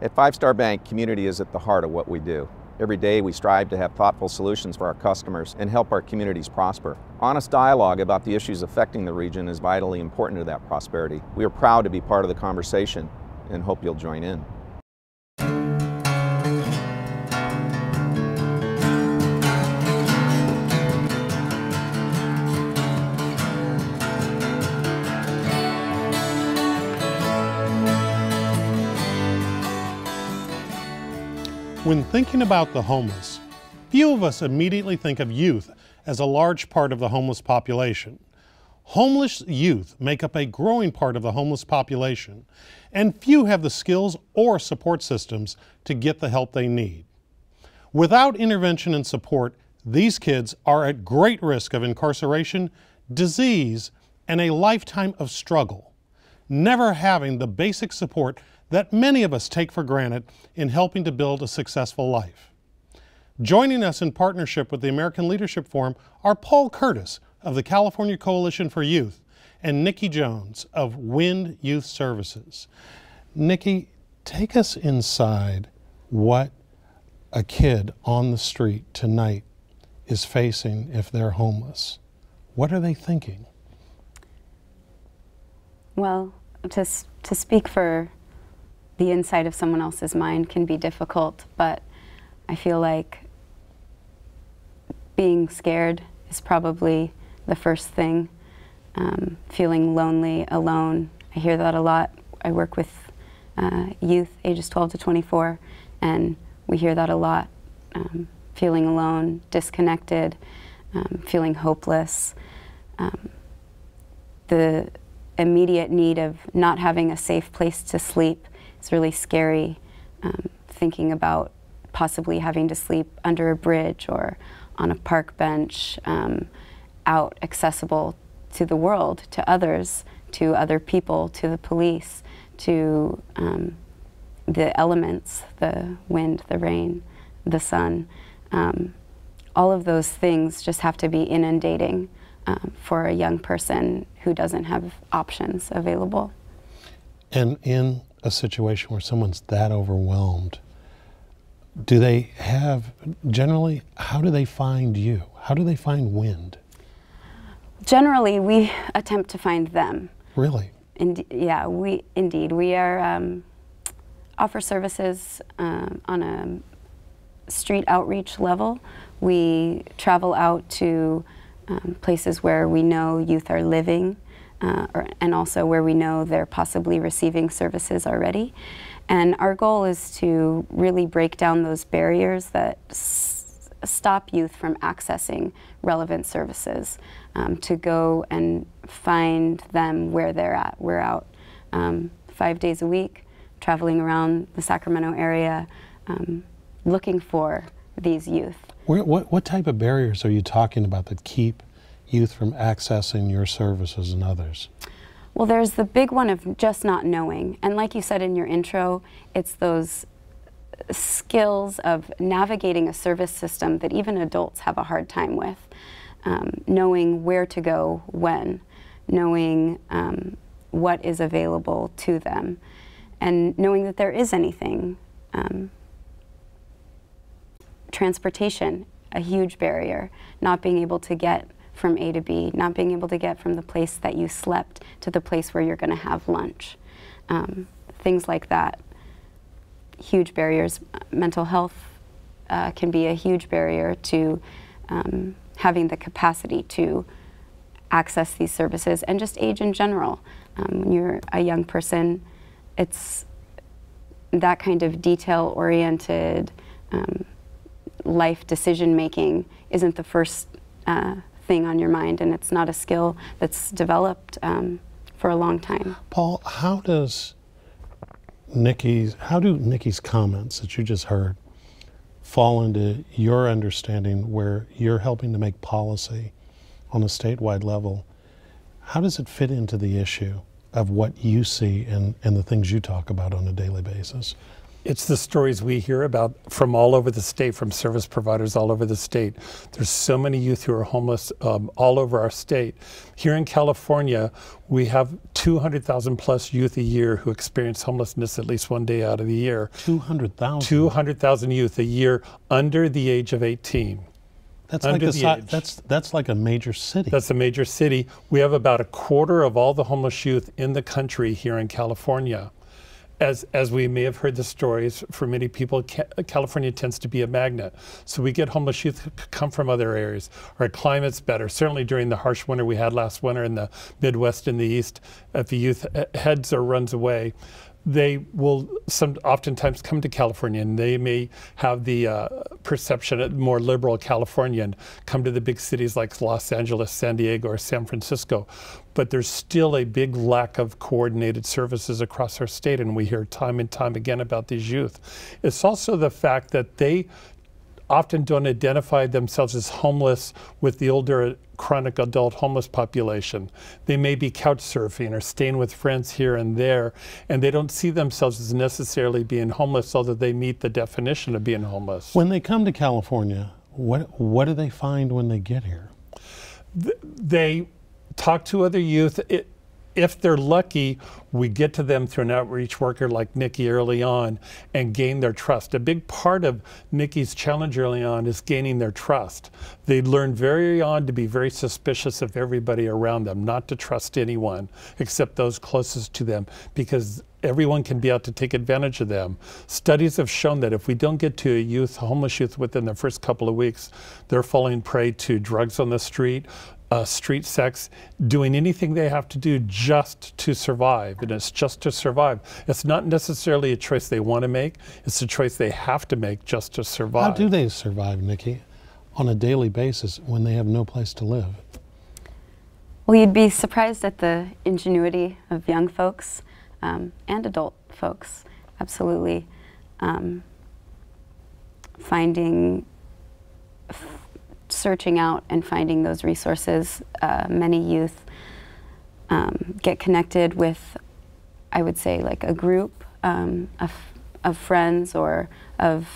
At Five Star Bank, community is at the heart of what we do. Every day we strive to have thoughtful solutions for our customers and help our communities prosper. Honest dialogue about the issues affecting the region is vitally important to that prosperity. We are proud to be part of the conversation and hope you'll join in. When thinking about the homeless, few of us immediately think of youth as a large part of the homeless population. Homeless youth make up a growing part of the homeless population, and few have the skills or support systems to get the help they need. Without intervention and support, these kids are at great risk of incarceration, disease, and a lifetime of struggle, never having the basic support that many of us take for granted in helping to build a successful life. Joining us in partnership with the American Leadership Forum are Paul Curtis of the California Coalition for Youth and Nikki Jones of WIND Youth Services. Nikki, take us inside what a kid on the street tonight is facing if they're homeless. What are they thinking? Well, to speak for the inside of someone else's mind can be difficult, but I feel like being scared is probably the first thing. Feeling lonely, alone. I hear that a lot. I work with youth ages 12 to 24, and we hear that a lot. Feeling alone, disconnected, feeling hopeless. The immediate need of not having a safe place to sleep. It's really scary, thinking about possibly having to sleep under a bridge or on a park bench, out accessible to the world, to others, to other people, to the police, to the elements, the wind, the rain, the sun. All of those things just have to be inundating for a young person who doesn't have options available. And in a situation where someone's that overwhelmed, do they have, generally, how do they find you? How do they find WIND? Generally, we attempt to find them. Really? Yeah, we are offer services on a street outreach level. We travel out to places where we know youth are living, and also where we know they're possibly receiving services already. And our goal is to really break down those barriers that stop youth from accessing relevant services, to go and find them where they're at. We're out 5 days a week, traveling around the Sacramento area, looking for these youth. What type of barriers are you talking about that keep youth from accessing your services and others? Well, there's the big one of just not knowing. And like you said in your intro, it's those skills of navigating a service system that even adults have a hard time with. Knowing where to go when, knowing what is available to them, and knowing that there is anything. Transportation, a huge barrier, not being able to get from A to B, not being able to get from the place that you slept to the place where you're going to have lunch. Things like that. Huge barriers. Mental health can be a huge barrier to having the capacity to access these services, and just age in general. When you're a young person, it's that kind of detail-oriented life decision-making isn't the first thing on your mind, and it's not a skill that's developed for a long time. Paul, how do Nikki's comments that you just heard fall into your understanding where you're helping to make policy on a statewide level? How does it fit into the issue of what you see and the things you talk about on a daily basis? It's the stories we hear about from all over the state, from service providers all over the state. There's so many youth who are homeless all over our state. Here in California, we have 200,000 plus youth a year who experience homelessness at least one day out of the year. 200,000? 200,000 youth a year under the age of 18. That's like a major city. That's a major city. We have about a quarter of all the homeless youth in the country here in California. As we may have heard the stories, for many people, California tends to be a magnet. So we get homeless youth who come from other areas. Our climate's better. Certainly during the harsh winter we had last winter in the Midwest and the East, if the youth heads or runs away, they will oftentimes come to California, and they may have the perception of more liberal California and come to the big cities like Los Angeles, San Diego, or San Francisco. But there's still a big lack of coordinated services across our state, and we hear time and time again about these youth. It's also the fact that they often don't identify themselves as homeless with the older chronic adult homeless population. They may be couch surfing or staying with friends here and there, and they don't see themselves as necessarily being homeless, although they meet the definition of being homeless. When they come to California, what do they find when they get here? They talk to other youth. If they're lucky, we get to them through an outreach worker like Nikki early on and gain their trust. A big part of Nikki's challenge early on is gaining their trust. They learn very on to be very suspicious of everybody around them, not to trust anyone except those closest to them, because everyone can be out to take advantage of them. Studies have shown that if we don't get to a homeless youth within the first couple of weeks, they're falling prey to drugs on the street, street sex, doing anything they have to do just to survive. And it's just to survive. It's not necessarily a choice they want to make. It's a choice they have to make just to survive. How do they survive, Nikki, on a daily basis when they have no place to live? Well, you'd be surprised at the ingenuity of young folks and adult folks, absolutely. Searching out and finding those resources. Many youth get connected with, I would say, like a group of friends or of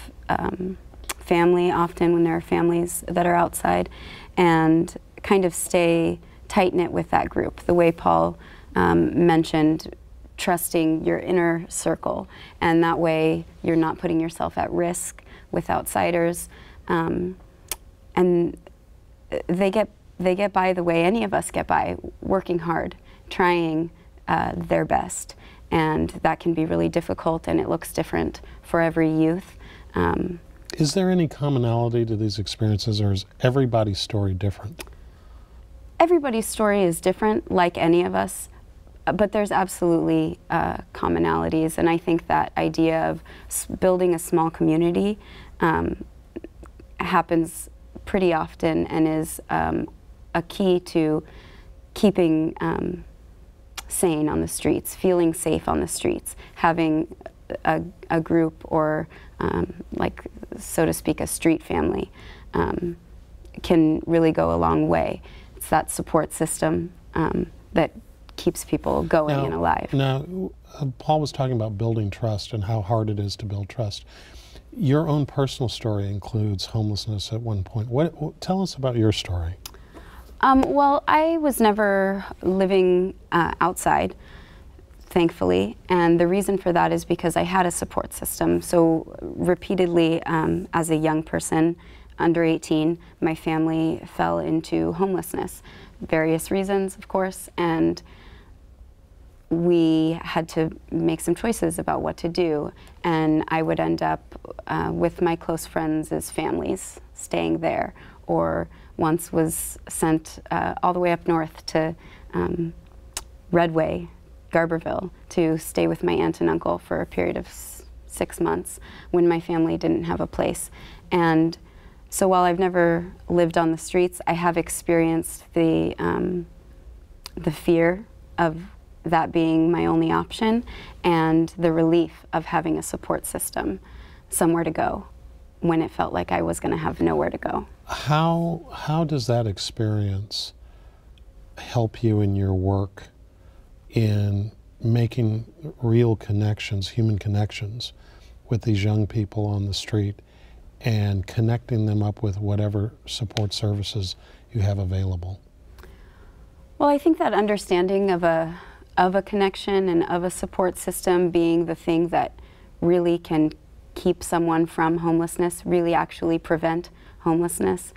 family, often when there are families that are outside, and kind of stay tight-knit with that group. The way Paul mentioned, trusting your inner circle, and that way you're not putting yourself at risk with outsiders. And they get by the way any of us get by, working hard, trying their best. And that can be really difficult, and it looks different for every youth. Is there any commonality to these experiences, or is everybody's story different? Everybody's story is different, like any of us, but there's absolutely commonalities. And I think that idea of building a small community happens pretty often and is a key to keeping sane on the streets, feeling safe on the streets, having a group or like, so to speak, a street family can really go a long way. It's that support system that keeps people going and alive. Now, Paul was talking about building trust and how hard it is to build trust. Your own personal story includes homelessness at one point. Tell us about your story. Well, I was never living outside, thankfully, and the reason for that is because I had a support system. So repeatedly, as a young person, under 18, my family fell into homelessness. Various reasons, of course, and we had to make some choices about what to do, and I would end up with my close friends as families staying there, or once was sent all the way up north to Redway, Garberville, to stay with my aunt and uncle for a period of 6 months when my family didn't have a place. And so while I've never lived on the streets, I have experienced the fear of that being my only option, and the relief of having a support system, somewhere to go, when it felt like I was going to have nowhere to go. How does that experience help you in your work in making real connections, human connections, with these young people on the street and connecting them up with whatever support services you have available? Well, I think that understanding of a connection and of a support system being the thing that really can keep someone from homelessness, really actually prevent homelessness,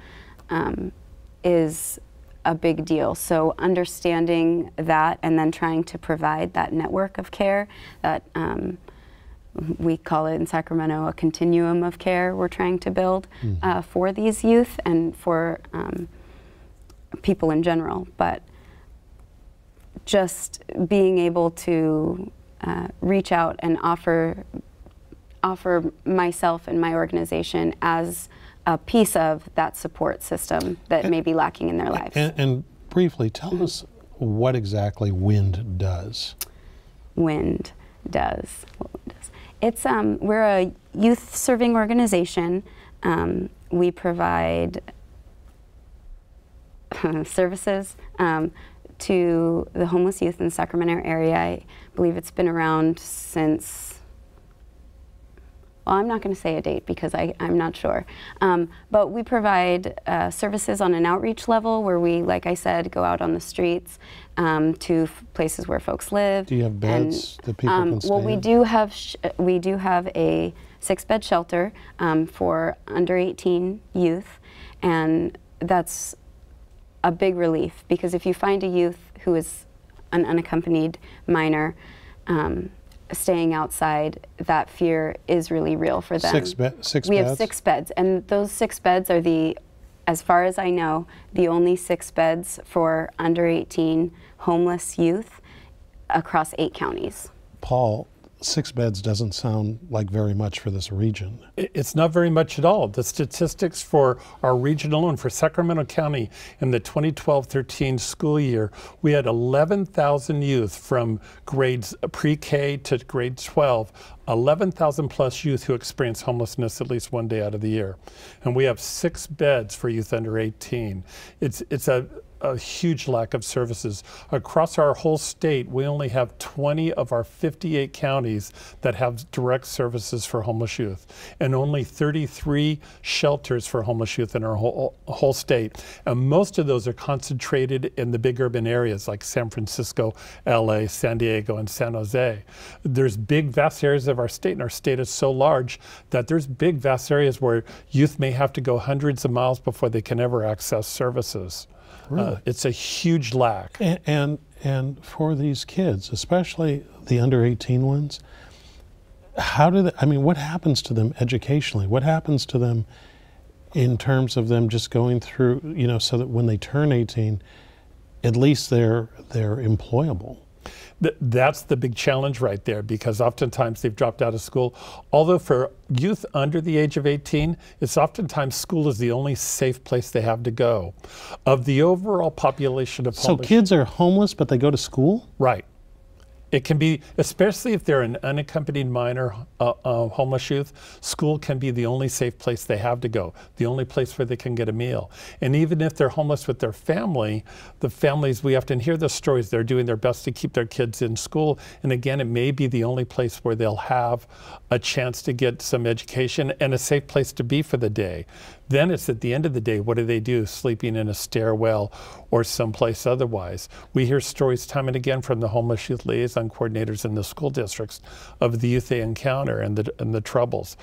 is a big deal. So understanding that and then trying to provide that network of care that we call it in Sacramento a continuum of care we're trying to build for these youth and for people in general. But just being able to reach out and offer myself and my organization as a piece of that support system that may be lacking in their lives. And briefly, tell us what exactly WIND does. WIND does. It's we're a youth serving organization. We provide services to the homeless youth in the Sacramento area. I believe it's been around since, well, I'm not going to say a date because I'm not sure. But we provide services on an outreach level where we, like I said, go out on the streets to places where folks live. Do you have beds that people can stay Well, in? we do have a 6-bed shelter for under 18 youth, and that's a big relief because if you find a youth who is an unaccompanied minor staying outside, that fear is really real for them. Six beds? We have 6 beds, and those 6 beds are as far as I know, the only 6 beds for under 18 homeless youth across 8 counties. Paul, 6 beds doesn't sound like very much for this region. It's not very much at all. The statistics for our region alone, for Sacramento County, in the 2012-13 school year, we had 11,000 youth from grades pre-K to grade 12, 11,000 plus youth who experience homelessness at least one day out of the year. And we have 6 beds for youth under 18. It's a huge lack of services. Across our whole state, we only have 20 of our 58 counties that have direct services for homeless youth, and only 33 shelters for homeless youth in our whole state. And most of those are concentrated in the big urban areas like San Francisco, LA, San Diego, and San Jose. There's big, vast areas of our state, and our state is so large that there's big, vast areas where youth may have to go hundreds of miles before they can ever access services. Really? It's a huge lack. And for these kids, especially the under 18 ones, how do they, I mean, what happens to them educationally? What happens to them in terms of them just going through, you know, so that when they turn 18, at least they're employable? That's the big challenge right there, because oftentimes they've dropped out of school. Although for youth under the age of 18, it's oftentimes school is the only safe place they have to go. Of the overall population of homeless... So kids are homeless, but they go to school? Right. It can be, especially if they're an unaccompanied minor homeless youth, school can be the only safe place they have to go, the only place where they can get a meal. And even if they're homeless with their family, the families, we often hear the stories, they're doing their best to keep their kids in school. And again, it may be the only place where they'll have a chance to get some education and a safe place to be for the day. Then it's at the end of the day, what do? Sleeping in a stairwell or someplace otherwise. We hear stories time and again from the homeless youth liaison coordinators in the school districts of the youth they encounter and the troubles.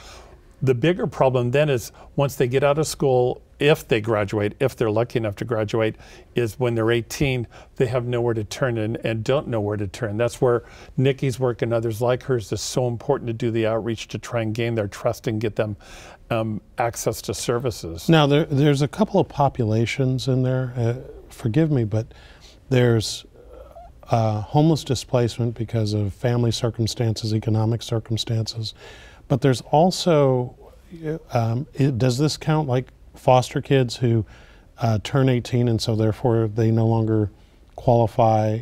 The bigger problem then is once they get out of school, if they graduate, if they're lucky enough to graduate, is when they're 18, they have nowhere to turn and don't know where to turn. That's where Nikki's work and others like hers is so important to do the outreach to try and gain their trust and get them access to services. Now, there's a couple of populations in there. Forgive me, but there's homeless displacement because of family circumstances, economic circumstances. But there's also, does this count like foster kids who turn 18 and so therefore they no longer qualify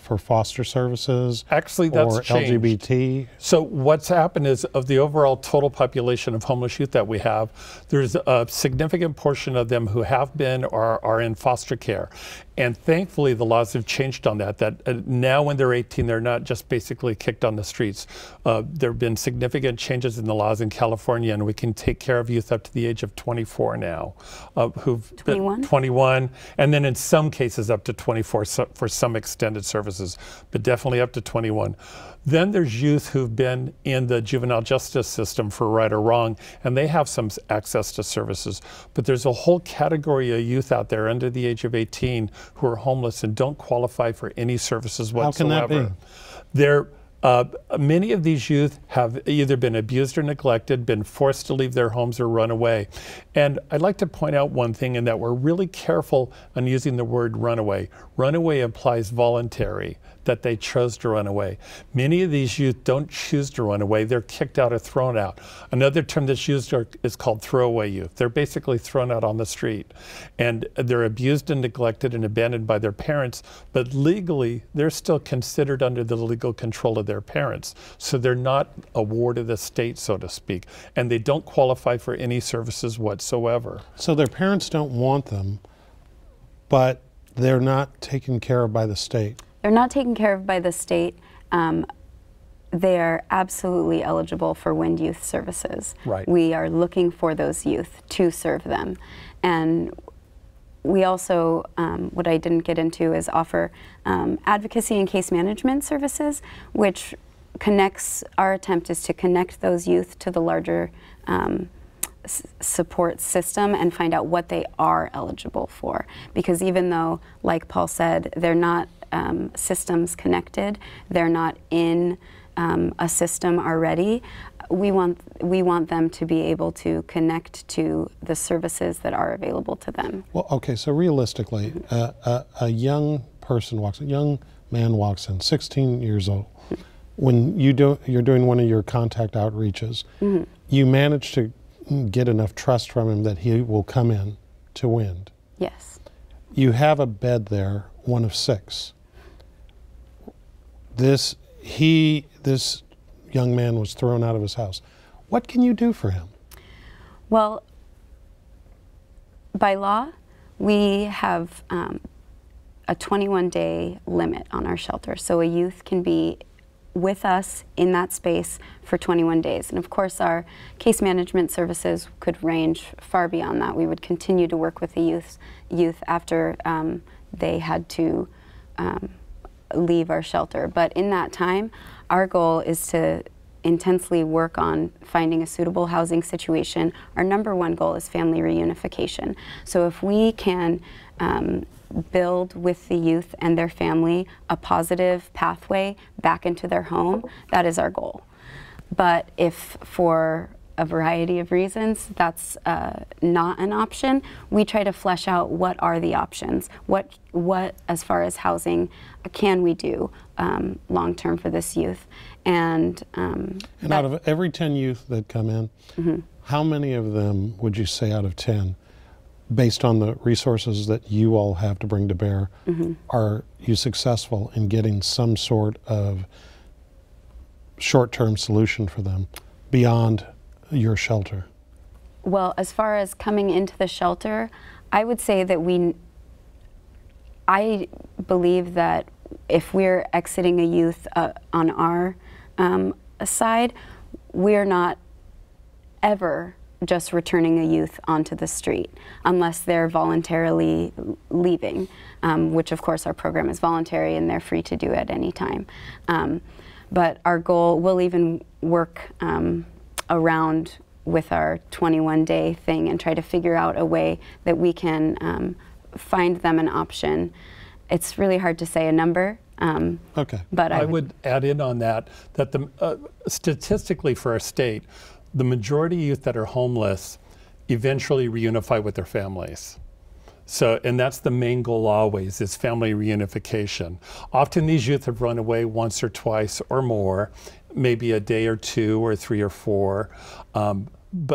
for foster services? Actually, that's or changed. LGBT? So what's happened is of the overall total population of homeless youth that we have, there's a significant portion of them who have been or are in foster care. And thankfully, the laws have changed on that now when they're 18, they're not just basically kicked on the streets. There have been significant changes in the laws in California, and we can take care of youth up to the age of 24 now. Who've 21? 21, and then in some cases up to 24 for some extended services, but definitely up to 21. Then there's youth who've been in the juvenile justice system for right or wrong, and they have some access to services. But there's a whole category of youth out there under the age of 18 who are homeless and don't qualify for any services whatsoever. How can that be? They're many of these youth have either been abused or neglected, been forced to leave their homes or run away. And I'd like to point out one thing, in that we're really careful on using the word runaway. Runaway implies voluntary, that they chose to run away. Many of these youth don't choose to run away, they're kicked out or thrown out. Another term that's used is called throwaway youth. They're basically thrown out on the street. And they're abused and neglected and abandoned by their parents, but legally, they're still considered under the legal control of their parents. So they're not a ward of the state, so to speak, and they don't qualify for any services whatsoever. So their parents don't want them, but they're not taken care of by the state. They're not taken care of by the state. They are absolutely eligible for Wind Youth Services. Right. We are looking for those youth to serve them. And we also, what I didn't get into, is offer advocacy and case management services, which connects, our attempt is to connect those youth to the larger support system and find out what they are eligible for. Because even though, like Paul said, they're not systems connected, they're not in a system already, we want them to be able to connect to the services that are available to them. Well, okay, so realistically, a young man walks in, 16 years old. When you're doing one of your contact outreaches, you manage to get enough trust from him that he will come in to Wind. Yes. You have a bed there, one of 6. This young man was thrown out of his house. What can you do for him? Well, by law, we have a 21-day limit on our shelter. So a youth can be with us in that space for 21 days. And of course, our case management services could range far beyond that. We would continue to work with the youth after they had to leave our shelter. But in that time, our goal is to intensely work on finding a suitable housing situation. Our #1 goal is family reunification. So if we can build with the youth and their family a positive pathway back into their home, that is our goal. But if for a variety of reasons that's not an option, we try to flesh out what are the options, what as far as housing can we do long-term for this youth. And out of every 10 youth that come in, how many of them would you say out of 10, based on the resources that you all have to bring to bear, are you successful in getting some sort of short-term solution for them beyond your shelter? Well, as far as coming into the shelter, I would say that I believe that if we're exiting a youth on our side, we're not ever just returning a youth onto the street unless they're voluntarily leaving, which of course our program is voluntary and they're free to do at any time. But our goal, we'll even work around with our 21-day thing and try to figure out a way that we can find them an option. It's really hard to say a number. Okay. But I would add in on that statistically for our state, the majority of youth that are homeless eventually reunify with their families. So, and that's the main goal always, is family reunification. Often these youth have run away once or twice or more, maybe a day or 2 or 3 or 4.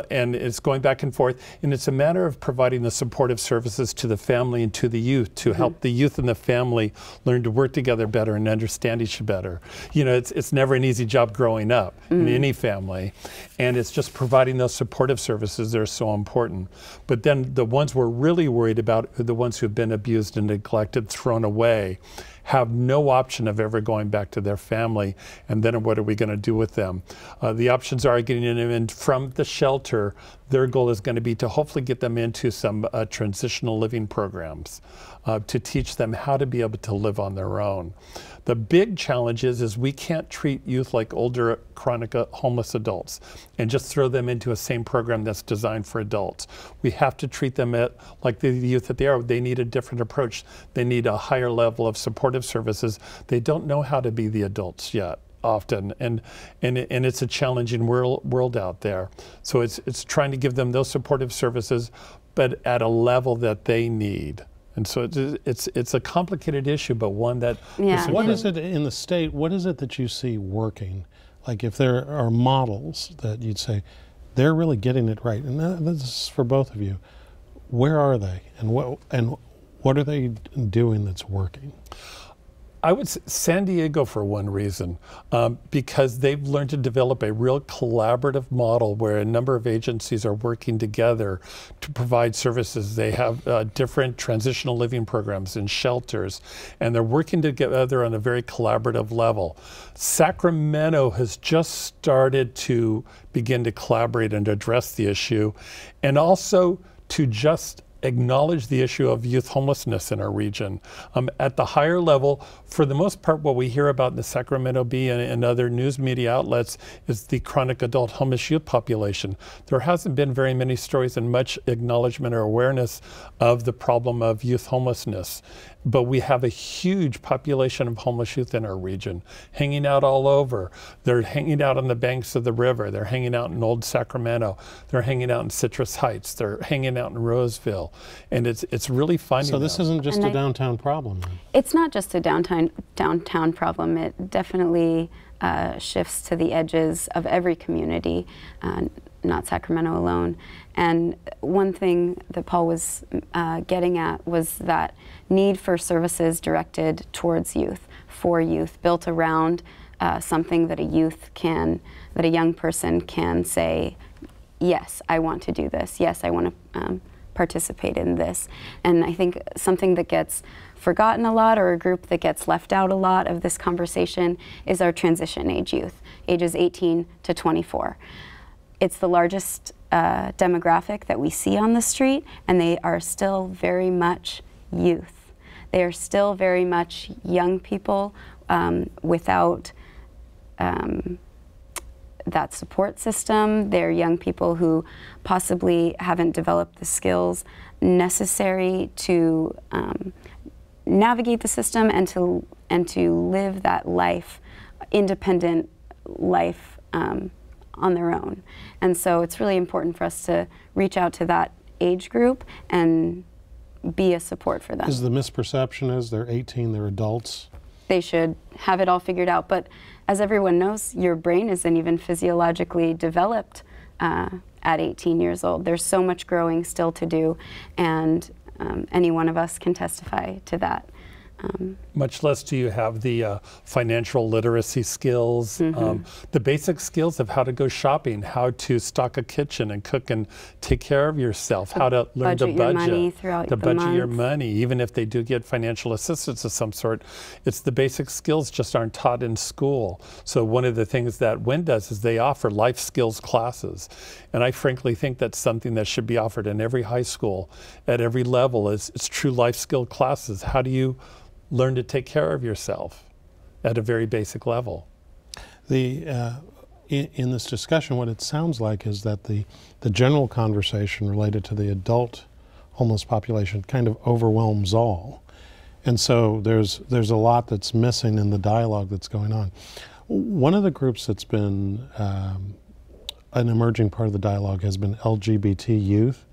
and it's going back and forth, and it's a matter of providing the supportive services to the family and to the youth to help the youth and the family learn to work together better and understand each other better. You know, it's never an easy job growing up in any family, and it's just providing those supportive services that are so important. But then the ones we're really worried about are the ones who've been abused and neglected, thrown away, have no option of ever going back to their family, and then what are we going to do with them? The options are getting them in from the shelter. Their goal is going to be to hopefully get them into some transitional living programs to teach them how to be able to live on their own. The big challenge is we can't treat youth like older chronic homeless adults and just throw them into a same program that's designed for adults. We have to treat them like the youth that they are. They need a different approach. They need a higher level of supportive services. They don't know how to be the adults yet often, and it's a challenging world out there. So it's trying to give them those supportive services, but at a level that they need. And so it's a complicated issue, but one that... Yeah. What is it in the state, what is it that you see working? Like if there are models that you'd say, they're really getting it right, and this is for both of you, where are they? And what are they doing that's working? I would say San Diego for one reason, because they've learned to develop a real collaborative model where a number of agencies are working together to provide services. They have different transitional living programs and shelters, and they're working together on a very collaborative level. Sacramento has just started to begin to collaborate and address the issue, and also to just acknowledge the issue of youth homelessness in our region. At the higher level, for the most part, what we hear about in the Sacramento Bee and other news media outlets is the chronic adult homeless youth population. There hasn't been very many stories and much acknowledgement or awareness of the problem of youth homelessness. But we have a huge population of homeless youth in our region, hanging out all over. They're hanging out on the banks of the river. They're hanging out in Old Sacramento. They're hanging out in Citrus Heights. They're hanging out in Roseville. And it's really finding So this isn't just a downtown problem then? It's not just a downtown problem. It definitely shifts to the edges of every community, not Sacramento alone. And one thing that Paul was getting at was that need for services directed towards youth, for youth, built around something that a young person can say, yes, I want to do this. Yes, I want to participate in this. And I think something that gets forgotten a lot, or a group that gets left out a lot of this conversation, is our transition age youth, ages 18 to 24. It's the largest demographic that we see on the street, and they are still very much youth. They are still very much young people without that support system. They're young people who possibly haven't developed the skills necessary to navigate the system and to live that life, independent life on their own. And so it's really important for us to reach out to that age group and be a support for them. Is the misperception is they're 18, they're adults? They should have it all figured out, but as everyone knows, your brain isn't even physiologically developed at 18 years old. There's so much growing still to do, and any one of us can testify to that. Much less do you have the financial literacy skills, the basic skills of how to go shopping, how to stock a kitchen and cook and take care of yourself, how to learn to budget, your money throughout the month. your money, even if they do get financial assistance of some sort. It's the basic skills just aren't taught in school. So one of the things that WIN does is they offer life skills classes. And I frankly think that's something that should be offered in every high school at every level. It's true life skill classes. How do you learn to take care of yourself at a very basic level? In this discussion, what it sounds like is that the general conversation related to the adult homeless population kind of overwhelms all. And so there's a lot that's missing in the dialogue that's going on. One of the groups that's been an emerging part of the dialogue has been LGBT youth,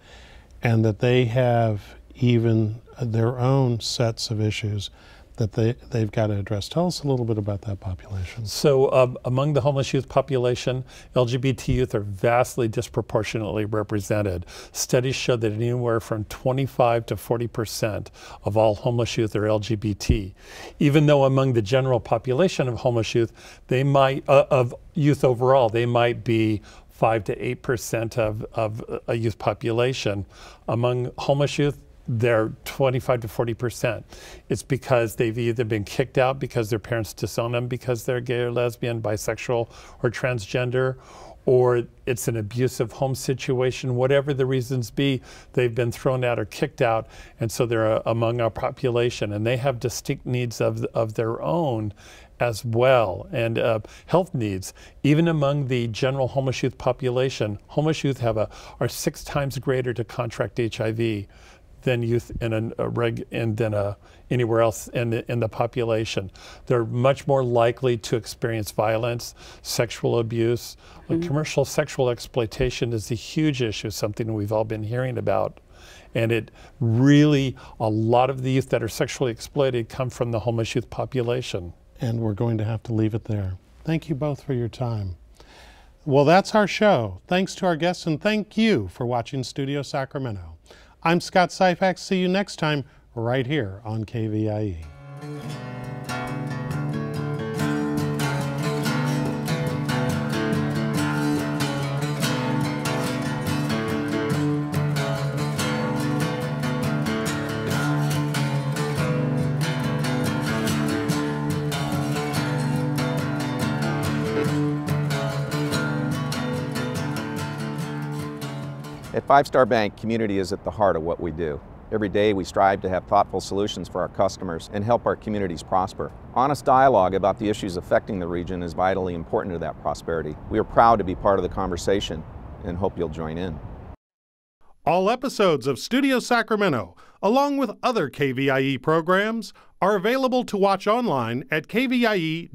and that they have even their own sets of issues that they've got to address. Tell us a little bit about that population. So among the homeless youth population, LGBT youth are vastly disproportionately represented. Studies show that anywhere from 25 to 40% of all homeless youth are LGBT. Even though among the general population of homeless youth, they might, of youth overall, they might be 5 to 8% of a youth population. Among homeless youth, they're 25 to 40%. It's because they've either been kicked out because their parents disown them because they're gay or lesbian, bisexual, or transgender, or it's an abusive home situation. Whatever the reasons be, they've been thrown out or kicked out, and so they're among our population, and they have distinct needs of their own as well, and health needs. Even among the general homeless youth population, homeless youth are 6 times greater to contract HIV than youth than anywhere else in the population. They're much more likely to experience violence, sexual abuse. Commercial sexual exploitation is a huge issue, something we've all been hearing about. And it really, a lot of the youth that are sexually exploited come from the homeless youth population. And we're going to have to leave it there. Thank you both for your time. Well, that's our show. Thanks to our guests, and thank you for watching Studio Sacramento. I'm Scott Syphax. See you next time right here on KVIE. At Five Star Bank, community is at the heart of what we do. Every day we strive to have thoughtful solutions for our customers and help our communities prosper. Honest dialogue about the issues affecting the region is vitally important to that prosperity. We are proud to be part of the conversation and hope you'll join in. All episodes of Studio Sacramento, along with other KVIE programs, are available to watch online at kvie.org/video.